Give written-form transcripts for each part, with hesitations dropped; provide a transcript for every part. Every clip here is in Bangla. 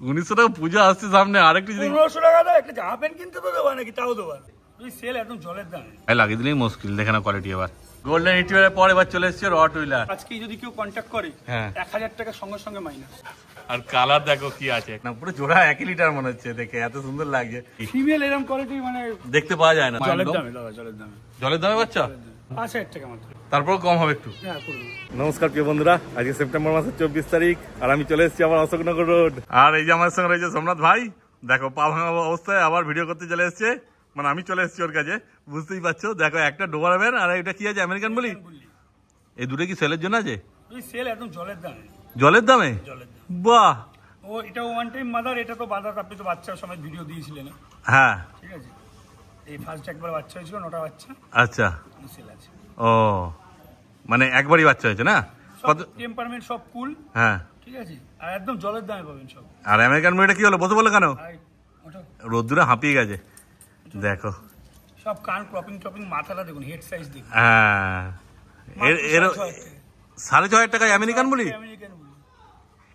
1900 টাকা পূজা আসছে সামনে, আরেকটু 1500 টাকা দাও, একটা জামা প্যান্ট কিনতে তো দেবো নাকি, তাও দেবো না। তুই সেল একদম জলের দাম লাগিয়ে দিলেই মুশকিল। দেখে না কোয়ালিটি। এবার গোল্ডেন রিট্রিভারের পর এবার চলে এসেছে রট হুইলার। আজকে যদি কেউ কন্ট্যাক্ট করে 1000 টাকা সঙ্গে সঙ্গে মাইনাস। আর কালার দেখো কি আছে, না পুরো জোড়া 1 লিটার মনে হচ্ছে, দেখে এত সুন্দর লাগছে। ফিমেল এরকম কোয়ালিটি মানে দেখতে পাওয়া যায় না। জলের দামে দাও, জলের দামে। জলের দামে বাচ্চা 5000 টাকা মাত্র, তারপর কম হবে একটু। হ্যাঁ করব। নমস্কার প্রিয় বন্ধুরা, আজকে সেপ্টেম্বর মাসের 24 তারিখ আর আমি চলে এসেছি আবার অশোকনগর রোড। আর এই যে আমার সঙ্গে রয়েছে সোমনাথ ভাই, দেখো পা ভাঙা অবস্থায় আবার ভিডিও করতে চলে এসেছে, মানে আমি চলে এসেছি ওর কাছে, বুঝতেই পারছো। দেখো একটা ডোবার ভ্যান আর এটা কি আছে, আমেরিকান বলি। এই দুটো কি সেলের জন্য আছে? তুই সেল একদম জলের দামে। জলের দামে? জলের দামে। বাহ। ও এটা ওয়ান টাইম মাদার, এটা তো বাজার, আপনি তো বাচ্চার সময় ভিডিও দিয়েছিলেন। হ্যাঁ ঠিক আছে, এই ফার্স্ট একবার বাচ্চা হয়েছিল, 9টা বাচ্চা। আচ্ছা, সেল আছে। ও মানে একবারই বাচ্চা হয়েছে না? কত টেম্পারমেন্ট সব কুল। হ্যাঁ ঠিক আছে, আর একদম জলের দামে পাবেন সব। আর আমেরিকান মেয়েটা কি হলো, বসে বলে কেন? ওটা রোদ্দুরে হাঁপিয়ে গেছে দেখো। সব কান ক্রপিং টপিং, মাথাটা দেখুন, হেড সাইজ দেখুন। হ্যাঁ এর 6500 টাকায় আমেরিকান বলি। আমেরিকান বলি,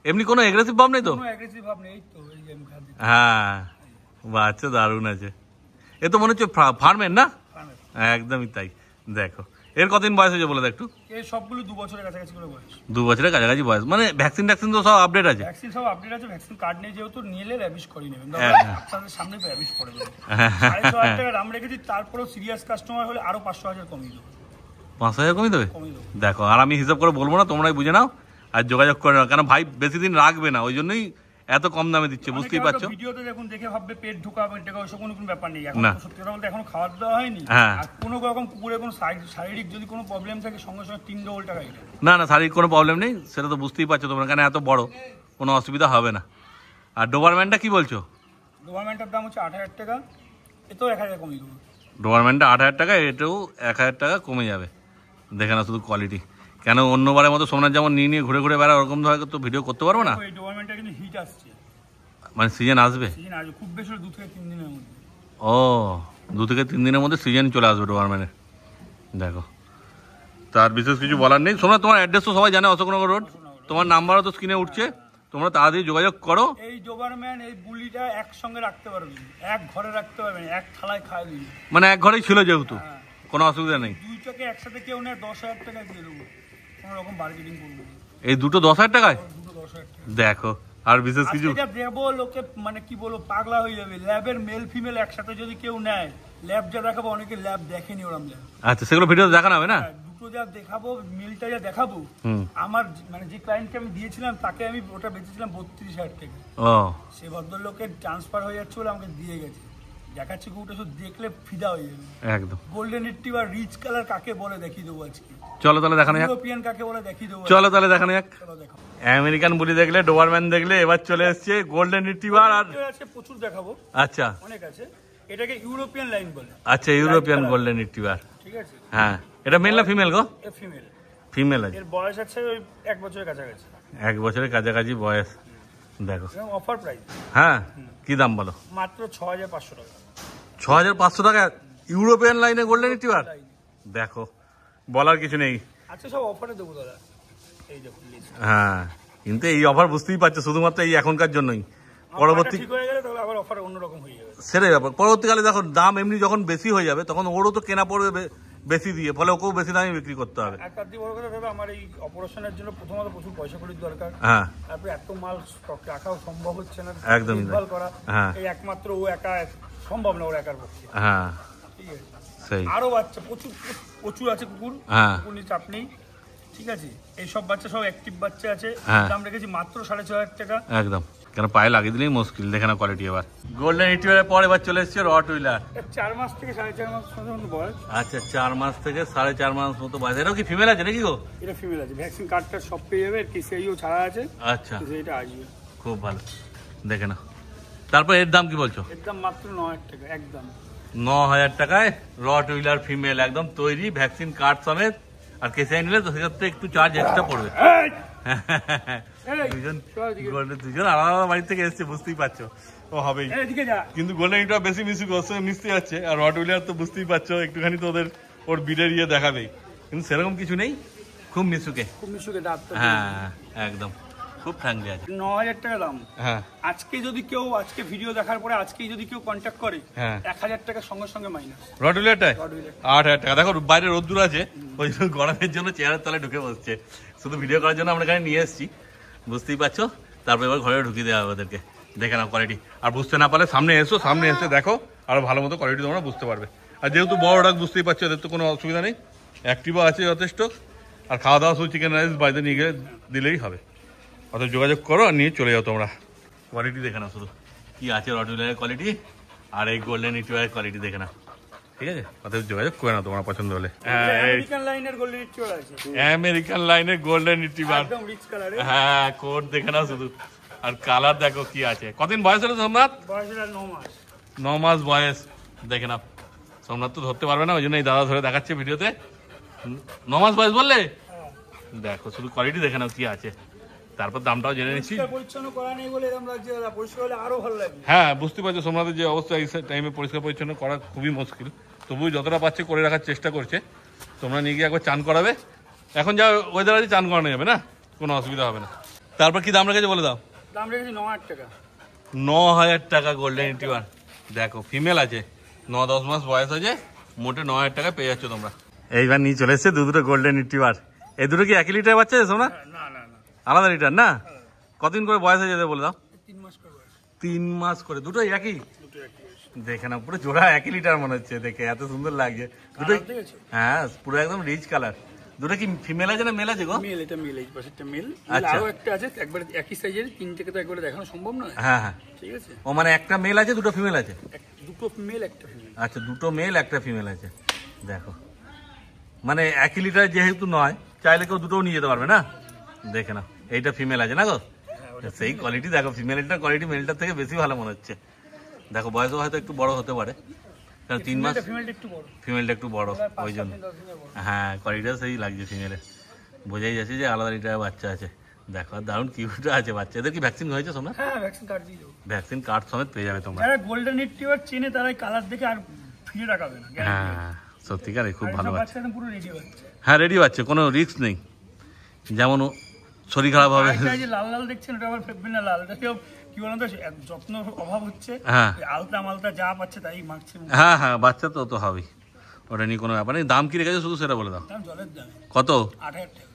এমনি কোনো এগ্রেসিভ ভাব নেই তো? কোনো অ্যাগ্রেসিভ ভাব নেই। এই তো এই যে আমি খাদ্য হ্যাঁ বাচ্চা দারুণ আছে। এ তো মনে হচ্ছে ফার্মের না? একদমই তাই। দেখো এর কতদিন বয়স হয়েছে বলে দাও একটু। এই সবগুলো 2 বছরের কাছাকাছি করে বয়স। 2 বছরের কাছাকাছি বয়স, মানে ভ্যাকসিন ট্যাকসিন তো সব আপডেট আছে? ভ্যাকসিন সব আপডেট আছে, ভ্যাকসিন কার্ড নেই যেহেতু, নিলে র্যাবিশ করে নেবেন। আপনাদের সামনে র্যাবিশ করে দেবেন। 5,500 টাকা দাম রেখেছি, তারপরেও সিরিয়াস কাস্টমার হলে আরো 500,000 কমিয়ে দেবো। 5,000 কমিয়ে দেবে? দেখো, আর আমি হিসাব করে বলবো না, তোমরাই বুঝে নাও আর যোগাযোগ করে নাও, কেন ভাই বেশি দিন রাখবে না, ওই জন্যই এত কম দামে দিচ্ছে, বুঝতেই পারছো। ভিডিওতে দেখুন, দেখে ভাববে পেট ঢোকাবে, টাকা ওইসব কোনো ব্যাপার নেই। এখন সত্যি কথা বলতে এখনো খাওয়া দাওয়া হয়নি, আর কোনো রকম কুকুরের কোনো শারীরিক যদি কোনো প্রবলেম থাকে, সঙ্গে সঙ্গে 3 ডবল টাকা। না না, শারীরিক কোনো প্রবলেম নেই, সেটা তো বুঝতেই পারছো তোমরা, কেন এত বড়, কোনো অসুবিধা হবে না। আর ডোবারম্যানটা কি বলছো? ডোবারম্যানটার দাম হচ্ছে 8,000 টাকা, এতেও 1,000 কমিয়ে দেবো। ডোবারম্যানটা 8,000 টাকা, এটাও 1,000 টাকা কমে যাবে। দেখে না শুধু কোয়ালিটি, কেন অন্যবারের মতো সোমনাথ যেমন নিয়ে ঘুরে ঘুরে বেড়া, ওরকম ধরে তো ভিডিও করতে পারবো না। এই ডোবারম্যানটা কিন্তু হিট আসছে, মানে সিজন আসবে? সিজন আসবে খুব বেশি 2 থেকে 3 দিনের মধ্যে। ও 2 থেকে 3 দিনের মধ্যে সিজন চলে আসবে ডোবারম্যানের। দেখো তার বিশেষ কিছু বলার নেই। সোমনাথ তোমার অ্যাড্রেস তো সবাই জানে, অশোকনগর রোড, তোমার নাম্বারও তো স্ক্রিনে উঠছে, তোমরা তাড়াতাড়ি যোগাযোগ করো। এই ডোবারম্যান এই বুলিটা একসঙ্গে রাখতে পারবেন, এক ঘরে রাখতে পারবেন, এক থালায় খাই দিন, মানে এক ঘরেই ছিল যেহেতু কোনো অসুবিধা নেই। দুইটাকে একসাথে কেউ নেয় 10,000 টাকা দিয়ে দেবো, কোনো রকম বার্গেনিং করবো। এই দুটো 10,000 টাকায়? দুটো 10,000 টাকা। দেখো আর বিশেষ কিছু দেবো, লোকে মানে কি বলবো, পাগলা হয়ে যাবে। ল্যাবের মেল ফিমেল একসাথে যদি কেউ নেয়, ল্যাব যা দেখাবো, অনেকে ল্যাব দেখেনি ওরম ল্যাব। আচ্ছা, সেগুলো ভিডিও দেখানো হবে না? দুটো যা দেখাবো, মিলটা যা দেখাবো, আমার মানে যে ক্লায়েন্টকে আমি দিয়েছিলাম তাকে আমি ওটা বেচেছিলাম 32,000 টাকা। ও সে ভদ্রলোকের ট্রান্সফার হয়ে যাচ্ছে বলে আমাকে দিয়ে গেছে। দেখাচ্ছে ওটা শুধু দেখলে ফিদা হয়ে যাবে একদম। গোল্ডেন রিট্রিভার রিচ কালার কাকে বলে দেখিয়ে দেবো আজকে। চলো তাহলে দেখানো যাক। ইউরোপিয়ান কাকে বলে দেখিয়ে দেবো। চলো তাহলে দেখানো যাক। চলো দেখো। আমেরিকান বুলি দেখলে, ডোবারম্যান দেখলে, এবার চলে এসেছে গোল্ডেন রিট্রিভার। আর আছে প্রচুর দেখাবো। আচ্ছা, অনেক আছে। এটাকে ইউরোপিয়ান লাইন বলে। আচ্ছা, ইউরোপিয়ান গোল্ডেন রিট্রিভার। ঠিক আছে, হ্যাঁ। এটা মেল না female go? A female. Female আছে। এর বয়স আছে 1 বছরের কাছাকাছি। 1 বছরের কাছাকাছি বয়স। দেখো অফার প্রাইস। হ্যাঁ, কি দাম বলো? মাত্র 6,500 টাকা। 6,500 টাকা ইউরোপিয়ান লাইনে গোল্ডেন রিট্রিভার? দেখো বলার কিছু নেই। আচ্ছা, সব অফারে দেবো দাদা, এই দেখুন লিস্ট। হ্যাঁ, কিন্তু এই অফার বুঝতেই পারছো শুধুমাত্র এই এখনকার জন্যই। পরবর্তী ঠিক হয়ে গেলে তাহলে আবার অফার অন্যরকম হয়ে যাবে, সেটাই ব্যাপার। পরবর্তীকালে দেখো দাম এমনি যখন বেশি হয়ে যাবে, তখন ওরও তো কেনা পড়বে বেশি দিয়ে, ফলে ওকেও বেশি দামে বিক্রি করতে হবে। একটা দিয়ে বড় কথা দাদা, আমার এই অপারেশনের জন্য প্রথমত প্রচুর পয়সা কড়ির দরকার। হ্যাঁ, তারপরে এত মাল স্টক রাখাও সম্ভব হচ্ছে না, একদমই দেখভাল করা। হ্যাঁ, এই একমাত্র ও একা সম্ভব না, ওর একার পক্ষে। হ্যাঁ, ঠিক আছে, সেই আরো বাচ্চা প্রচুর প্রচুর আছে কুকুর, হ্যাঁ, কুকুর নিয়ে চাপ নেই। ঠিক আছে, এই সব বাচ্চা সব অ্যাক্টিভ বাচ্চা আছে। দাম রেখেছি মাত্র 6,500 টাকা। একদম, কেন পায়ে লাগিয়ে দিলেই মুশকিল। দেখে না কোয়ালিটি। এবার গোল্ডেন রিট্রিভারের পর এবার চলে এসেছে রট হুইলার। 4 মাস থেকে 4.5 মাস পর্যন্ত বয়স। আচ্ছা, 4 মাস থেকে 4.5 মাস মতো বয়স। এটাও কি ফিমেল আছে নাকি গো? এটা ফিমেল আছে, ভ্যাকসিন কার্ডটা সব পেয়ে যাবে, কিসেইও ছাড়া আছে। আচ্ছা, এটা আসবে, খুব ভালো। দেখে না, তারপর এর দাম কি বলছো? এর দাম মাত্র 9,000 টাকা, একদম 9,000 টাকায় রট হুইলার ফিমেল, একদম তৈরি, ভ্যাকসিন কার্ড সমেত। আর কেসিআই নিলে তো সেক্ষেত্রে একটু চার্জ এক্সট্রা পড়বে। দুজন আলাদা আলাদা বাড়ি থেকে এসছে, বুঝতেই পারছো, ও হবেই। কিন্তু গোল্ডেন রিট্রিভার বেশি মিশতে যাচ্ছে, আর রট হুইলার তো বুঝতেই পারছো একটুখানি তো ওর বিডের ইয়ে দেখাবেই, কিন্তু সেরকম কিছু নেই, খুব মিশুকে। খুব মিশুকে। হ্যাঁ একদম। খুব ফ্র্যাঙ্কলি আছে। 9000 টাকা দাম। হ্যাঁ আজকে যদি কেউ আজকে ভিডিও দেখার পরে আজকেই যদি কেউ কন্ট্যাক্ট করে, হ্যাঁ 1000 টাকা সঙ্গে সঙ্গে মাইনাস। রডউইলারটায় 8000 টাকা। দেখো বাইরে রোদ্দুর আছে, ওই জন্য গরমের জন্য চেয়ারের তলে ঢুকে বসছে। শুধু ভিডিও করার জন্য আমরা এখানে নিয়ে এসেছি, বুঝতেই পারছো। তারপর এবার ঘরে ঢুকিয়ে দেওয়া হবে ওদেরকে। দেখে নাও কোয়ালিটি। আর বুঝতে না পারলে সামনে এসো, সামনে এসে দেখো আরো ভালো মতো কোয়ালিটি তোমরা বুঝতে পারবে। আর যেহেতু বড় ডাক বুঝতেই পারছো, এদের তো কোনো অসুবিধা নেই, অ্যাক্টিভও আছে যথেষ্ট। আর খাওয়া দাওয়া শুধু চিকেন রাইস বাড়িতে নিয়ে গেলে দিলেই হবে। অত যোগাযোগ করো আর নিয়ে চলে যাও তোমরা। কোয়ালিটি দেখে নাও শুধু কি আছে, রডউইলারের কোয়ালিটি আর এই গোল্ডেন রিট্রিভারের কোয়ালিটি দেখে নাও, ঠিক আছে? অতএব যোগাযোগ করে নাও তোমার পছন্দ হলে। আমেরিকান লাইনের গোল্ডেন রিট্রিভার আছে, আমেরিকান লাইনের গোল্ডেন রিট্রিভার, একদম রিচ কালারে। হ্যাঁ কোট দেখে নাও শুধু, আর কালার দেখো কি আছে। কতদিন বয়স হলো সোমনাথ? বয়স 9 মাস। 9 মাস বয়স, দেখে নাও। সোমনাথ তো ধরতে পারবে না, ওই জন্য এই দাদা ধরে দেখাচ্ছে ভিডিওতে। 9 মাস বয়স বললে? দেখো শুধু কোয়ালিটি দেখে নাও কি আছে, তারপর দামটাও জেনে নিচ্ছি। পরিচ্ছন্ন করা নেই বলে এরকম লাগছে দাদা, পরিষ্কার হলে আরো ভালো লাগবে। হ্যাঁ বুঝতে পারছো সোমনাথের যে অবস্থা, এই টাইমে পরিষ্কার পরিচ্ছন্ন করা খুবই মুশকিল, তবুও যতটা পারছে করে রাখার চেষ্টা করছে। তোমরা নিয়ে গিয়ে একবার চান করাবে, এখন যা ওয়েদার আছে চান করানো যাবে না, কোনো অসুবিধা হবে না। তারপর কি দাম রেখেছে বলে দাও? দাম রেখেছি 9000 টাকা। 9000 টাকা গোল্ডেন রিট্রিভার। দেখো ফিমেল আছে, 9-10 মাস বয়স আছে, মোটে 9000 টাকা পেয়ে যাচ্ছ তোমরা। এইবার নিয়ে চলে এসছে দুটো গোল্ডেন রিট্রিভার। এই দুটো কি 1 লিটার বাচ্চা আছে সোমনাথ? না না না, আলাদা লিটার না? কতদিন করে বয়স হয়ে যেতে বলে দাও? 3 মাস করে বয়স। 3 মাস করে, দুটোই একই? দুটো একই বয়স। দেখে না পুরো জোড়া 1 লিটার মনে হচ্ছে, দেখে এত সুন্দর লাগছে দুটোই। হ্যাঁ পুরো একদম রিচ কালার। দুটো কি ফিমেল আছে না মেল আছে গো? মেল, এটা মেল, এই পাশেরটা মেল। আচ্ছা। আরো একটা আছে একবার একই সাইজের, তিনটাকে তো একবারে দেখানো সম্ভব নয়। হ্যাঁ হ্যাঁ ঠিক আছে। ও মানে একটা মেল আছে দুটো ফিমেল আছে? দুটো মেল একটা ফিমেল। আচ্ছা দুটো মেল একটা ফিমেল আছে। দেখো মানে 1 লিটার যেহেতু নয়, চাইলে কেউ দুটোও নিয়ে যেতে পারবে না? দেখে নাও এইটা ফিমেল আছে না গো? সেই কোয়ালিটি দেখো, ফিমেলটার কোয়ালিটি মেলটার থেকে বেশি ভালো মনে হচ্ছে। দেখো বয়সও হয়তো একটু বড় হতে পারে, কারণ 3 মাস। ফিমেলটা একটু বড়, ফিমেলটা একটু বড় ওই জন্য। হ্যাঁ কোয়ালিটিটা সেই লাগছে ফিমেলে, বোঝাই যাচ্ছে যে আলাদা লিটারের বাচ্চা আছে। দেখো দারুণ কিউট আছে বাচ্চা। এদের কি ভ্যাকসিন হয়েছে তোমরা? হ্যাঁ ভ্যাকসিন কার্ড দিয়ে দেবো। ভ্যাকসিন কার্ড সমেত পেয়ে যাবে তোমরা। যারা গোল্ডেন রিট্রিভার চেনে তারা কালার দেখে আর ফিরে রাখাবে না। হ্যাঁ সত্যিকারে খুব ভালো বাচ্চা। বাচ্চা পুরো রেডি হচ্ছে। হ্যাঁ রেডি বাচ্চা, কোনো রিস্ক নেই। যেমন শরীর খারাপ হবে, যে লাল লাল দেখছেন ওটা আবার ফেলবেন না, লালটা কেউ কি বলেন তো যত্ন অভাব হচ্ছে। হ্যাঁ আলতা মালতা যা পাচ্ছে তাই মাখছে। হ্যাঁ হ্যাঁ বাচ্চা তো তো হবেই, ওটা নিয়ে কোনো ব্যাপার নেই। দাম কি রেখেছে শুধু সেটা বলে দাও। দাম জলের দামে। কত? 8000 টাকা।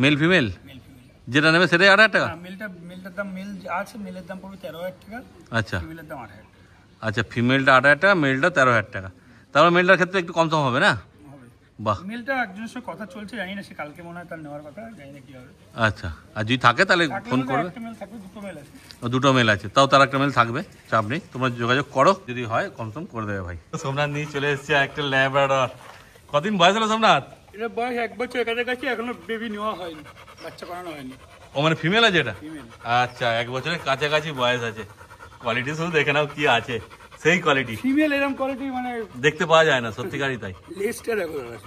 মেল ফিমেল মেল ফিমেল যেটা নেবে সেটাই 8000 টাকা? মেলটার দাম মেল আছে, মেলের দাম পড়বে 13000 টাকা। আচ্ছা ফিমেলের দাম 8000 টাকা। আচ্ছা ফিমেলটা 8000 টাকা, মেলটা 13000 টাকা। তারপর মেলটার ক্ষেত্রে একটু কম সম হবে না? হবে। বাহ। মেলটা একজনের সাথে কথা চলছে, জানি না, সে কালকে মনে হয় তার নেওয়ার কথা, জানি না কি হবে। আচ্ছা আর যদি থাকে তাহলে ফোন করবে। একটা মেল থাকবে, দুটো মেল আছে। দুটো মেল আছে, তাও তার একটা মেল থাকবে, চাপ নেই, তোমরা যোগাযোগ করো, যদি হয় কনফার্ম করে দেবে ভাই। সোমনাথ নিয়ে চলে এসেছে একটা ল্যাব্রাডর। কদিন বয়স হলো সোমনাথ? এটা বয়স 1 বছর কাছাকাছি, এখনো বেবি নেওয়া হয়নি, বাচ্চা করানো হয়নি। ও মানে ফিমেল আছে এটা? ফিমেল। আচ্ছা 1 বছরের কাছাকাছি বয়স আছে। কোয়ালিটি শুধু দেখে নাও কি আছে, সেই কোয়ালিটি। ফিমেল এরকম কোয়ালিটি মানে দেখতে পাওয়া যায় না, সত্যিকারই তাই। লেজটা দেখো দাদা,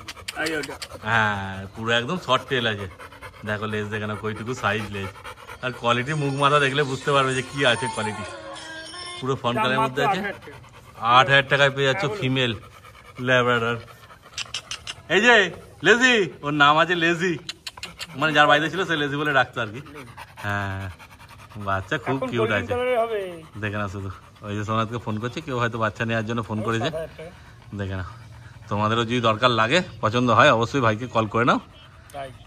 এই ওটা। হ্যাঁ পুরো একদম শর্ট টেল আছে। দেখো লেজ দেখে নাও কইটুকু সাইজ লেজ, আর কোয়ালিটি মুখ মাথা দেখলে বুঝতে পারবে যে কি আছে কোয়ালিটি। পুরো ফন কালের মধ্যে আছে। 8000 টাকায় পেয়ে যাচ্ছ ফিমেল ল্যাব্রাডর। এই যে লেজি, ওর নাম আছে লেজি, মানে যার বাড়িতে ছিল সে লেজি বলে ডাকতো আর কি। হ্যাঁ বাচ্চা খুব কিউট আছে, দেখে না শুধু। ওই যে সোমনাথকে ফোন করছে, কেউ হয়তো বাচ্চা নেওয়ার জন্য ফোন করেছে, দেখে না। তোমাদেরও যদি দরকার লাগে, পছন্দ হয়, অবশ্যই ভাইকে কল করে নাও।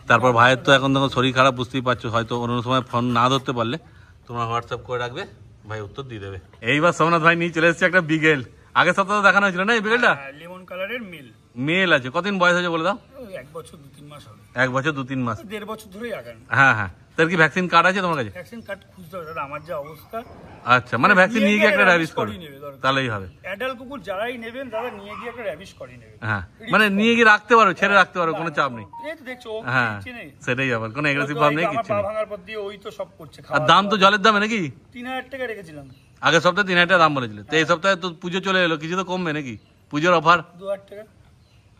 তারপর ভাইয়ের তো এখন দেখো শরীর খারাপ, বুঝতেই পারছো, হয়তো অন্য সময় ফোন না ধরতে পারলে তোমরা হোয়াটসঅ্যাপ করে রাখবে, ভাই উত্তর দিয়ে দেবে। এইবার সোমনাথ ভাই নিয়ে চলে এসেছে একটা বিগেল। আগের সপ্তাহে দেখানো হয়েছিল না এই বিগেলটা? লেমন কালারের মেল। মেল আছে, কতদিন বয়স হয়েছে বলে দাও? 1 বছর 2-3 মাস হবে। 1 বছর 2-3 মাস, 1.5 বছর ধরেই আগান। হ্যাঁ হ্যাঁ। তার কি ভ্যাকসিন কার্ড আছে তোমার কাছে? ভ্যাকসিন কার্ড খুঁজতে হবে দাদা, আমার যা অবস্থা। আচ্ছা মানে ভ্যাকসিন নিয়ে গিয়ে একটা র্যাবিস করবে, তাহলেই হবে। অ্যাডাল্ট কুকুর যারাই নেবেন দাদা, নিয়ে গিয়ে একটা র্যাবিস করিয়ে নেবেন। হ্যাঁ মানে নিয়ে গিয়ে রাখতে পারো, ছেড়ে রাখতে পারো, কোনো চাপ নেই। এই তো দেখছো, হ্যাঁ সেটাই ব্যাপার, কোনো এগ্রেসিভ ভাব নেই, কিছু পা নেই। ভাঙার পর দিয়ে ওই তো সব করছে। আর দাম তো জলের দামে নাকি? 3000 টাকা রেখেছিলাম। আগের সপ্তাহে 3000 টাকা দাম বলেছিল, তো এই সপ্তাহে তো পুজো চলে এলো, কিছু তো কমবে নাকি? পুজোর অফার 2000 টাকা।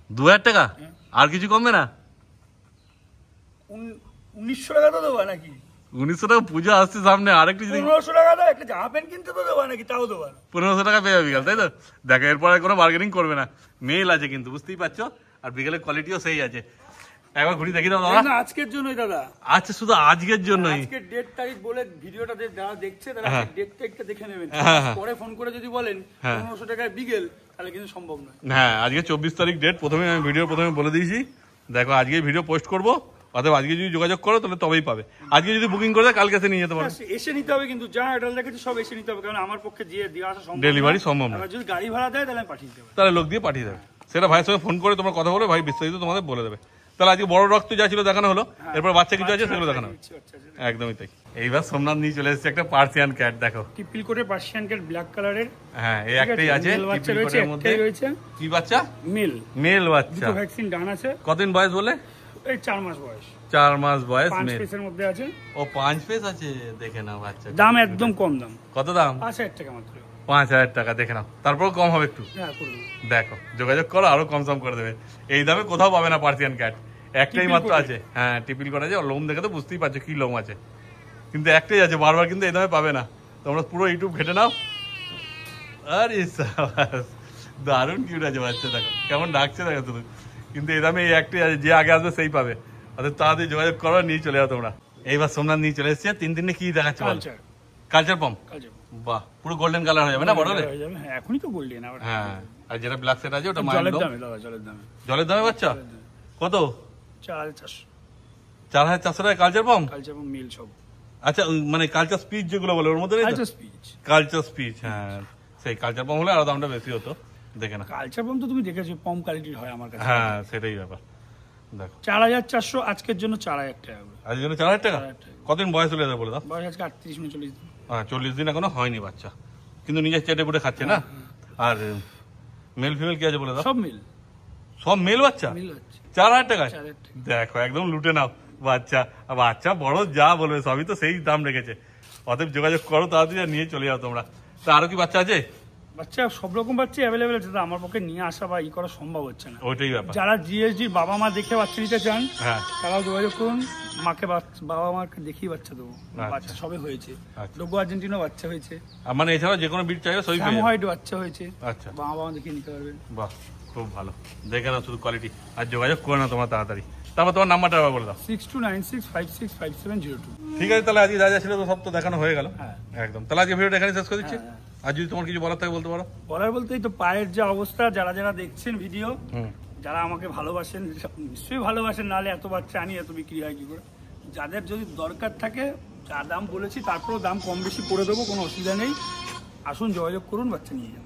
2000 টাকা? আর কিছু কমবে না? 1900 টাকা তো দেবো নাকি? 1900 টাকা পুজো আসছে সামনে, আরেকটু যদি 1500 টাকা দাও, একটা জামা প্যান্ট কিনতে তো দেবো নাকি, তাও দেবো না। 1500 টাকা পেয়ে যাবে বিকাল, তাই তো? দেখো এরপরে কোনো বার্গেনিং করবে না। মেল আছে কিন্তু, বুঝতেই পারছো, আর বিকেলের কোয়ালিটিও সেই আছে। একবার ঘুরি দেখি দাও দাদা। না আজকের জন্যই দাদা। আচ্ছা শুধু আজকের জন্যই? আজকের ডেট তারিখ বলে ভিডিওটা যারা দেখছে তারা ডেট তারিখটা দেখে নেবেন। পরে ফোন করে যদি বলেন 1500 টাকায় বিগেল তাহলে কিন্তু সম্ভব নয়। হ্যাঁ আজকে 24 তারিখ ডেট, প্রথমে আমি ভিডিও প্রথমে বলে দিয়েছি। দেখো আজকে ভিডিও পোস্ট করবো, অথবা আজকে যদি যোগাযোগ করো তাহলে তবেই পাবে। আজকে যদি বুকিং করে দেয় কালকে এসে নিয়ে যেতে পারো। এসে নিতে হবে কিন্তু যা অ্যাড্রেস দেখেছি সব এসে নিতে হবে, কারণ আমার পক্ষে দিয়ে আসা সম্ভব ডেলিভারি সম্ভব না। যদি গাড়ি ভাড়া দেয় তাহলে পাঠিয়ে দেবে, তাহলে লোক দিয়ে পাঠিয়ে দেবে। সেটা ভাইয়ের সঙ্গে ফোন করে তোমরা কথা বলে ভাই বিস্তারিত তোমাদের বলে দেবে। তাহলে আজকে বড় রক্ত যা ছিল দেখানো হলো, এরপর বাচ্চা কিছু আছে সেগুলো দেখানো হবে। একদমই তাই। এইবার সোমনাথ নিয়ে চলে এসেছে একটা পার্সিয়ান ক্যাট। দেখো টিপিল করে পার্সিয়ান ক্যাট ব্ল্যাক কালারের। হ্যাঁ এই একটাই আছে টিপিল কোটের মধ্যে। কি বাচ্চা? মেল বাচ্চা। দুটো ভ্যাকসিন ডান আছে। কতদিন বয়স বলে? এই 4 মাস বয়স। 4 মাস বয়স। 5 পিসের মধ্যে আছে। ও 5 পিস আছে, দেখে নাও বাচ্চা। দাম একদম কম দাম। কত দাম? 5000 টাকা মাত্র। 5000 টাকা, দেখে নাও। তারপর কম হবে একটু। হ্যাঁ করব। দেখো যোগাযোগ করো, আরো কম সম করে দেবে। এই দামে কোথাও পাবে না পার্সিয়ান ক্যাট, একটাই মাত্র আছে। হ্যাঁ টিপিল করা আছে, লোম দেখে তো বুঝতেই পারছো কি লোম আছে, কিন্তু একটাই আছে, বারবার কিন্তু এই দামে পাবে না। তোমরা পুরো ইউটিউব ঘেটে নাও। আরে সাবাস, দারুণ কিউট আছে বাচ্চা। দেখো কেমন ডাকছে, দেখো শুধু। কিন্তু এই দামে এই একটাই আছে, যে আগে আসবে সেই পাবে। অর্থাৎ তাড়াতাড়ি যোগাযোগ করো, নিয়ে চলে যাও তোমরা। এইবার সোমনাথ নিয়ে চলে এসেছে। তিনটে কি দেখাচ্ছে? Culture pomp. বাহ, পুরো গোল্ডেন কালার হয়ে যাবে না বড় হলে? হ্যাঁ এখনই তো গোল্ডেন। হ্যাঁ, আর যেটা ব্ল্যাক সেট আছে ওটা জলের দামে দাদা, জলের দামে। জলের দামে বাচ্চা কত? 4400। 4400 টাকা কালচার পম্প। কালচার পম্প মিল সব। আচ্ছা মানে কালচার স্পিচ যেগুলো বলে ওর মধ্যে কালচার স্পিচ। কালচার স্পিচ, হ্যাঁ সেই কালচার পম্প হলে আরো দামটা বেশি হতো। দেখে না, কালচার পম্প তো তুমি দেখেছো পম্প কোয়ালিটির হয় আমার কাছে। হ্যাঁ সেটাই ব্যাপার। দেখো 4400 আজকের জন্য 4000 টাকা। আজকের জন্য 4000 টাকা। কতদিন বয়স হলে বলে দাও? বয়স আজকে 38 39 দিন। হ্যাঁ 40 দিন এখনো হয়নি বাচ্চা, কিন্তু নিজের চেটে পুটে খাচ্ছে না। আর মেল ফিমেল কি আছে বলে দাও? সব মিল। সব মেল বাচ্চা? মিল হচ্ছে 4000 টাকা। 4000 টাকা। দেখো একদম লুটে নাও বাচ্চা। বাচ্চা বড় যা বলবে সবই তো সেই দাম রেখেছে। অতএব যোগাযোগ করো তাড়াতাড়ি, নিয়ে চলে যাও তোমরা। তা আরো কি বাচ্চা আছে? বাচ্চা সব রকম বাচ্চা অ্যাভেলেবেল আছে, আমার পক্ষে নিয়ে আসা বা করা সম্ভব হচ্ছে না। ওইটাই ব্যাপার। যারা জিএসডি বাবা মা দেখে বাচ্চা নিতে চান হ্যাঁ তারাও যোগাযোগ করুন। মাকে বাবা মাকে দেখিয়ে বাচ্চা দেবো। বাচ্চা সবে হয়েছে, ডোগো আর্জেন্টিনা বাচ্চা হয়েছে। মানে এছাড়া যে কোনো বিট চাইবে সবই পেয়ে যাবে। হোয়াইট বাচ্চা হয়েছে। আচ্ছা, বাবা মা দেখিয়ে নিতে পারবেন। বাহ খুব ভালো। দেখে নাও শুধু কোয়ালিটি, আর যোগাযোগ করে নাও তোমরা তাড়াতাড়ি। তারপর তোমার নাম্বারটা আবার বলে দাও। 6296565702। ঠিক আছে, তাহলে আজকে যা যা ছিল তো সব তো দেখানো হয়ে গেল। একদম, তাহলে আজকে ভিডিওটা এখানে শেষ করে দিচ্ছি। আর যদি তোমার কিছু বলার থাকে বলতে পারো। বলার বলতেই তো পায়ের যে অবস্থা, যারা যারা দেখছেন ভিডিও, যারা আমাকে ভালোবাসেন, নিশ্চয়ই ভালোবাসেন, নাহলে এত বাচ্চা আনি এত বিক্রি হয় কি করে। যাদের যদি দরকার থাকে, যা দাম বলেছি তারপরেও দাম কম বেশি করে দেবো, কোনো অসুবিধা নেই। আসুন যোগাযোগ করুন, বাচ্চা নিয়ে যান।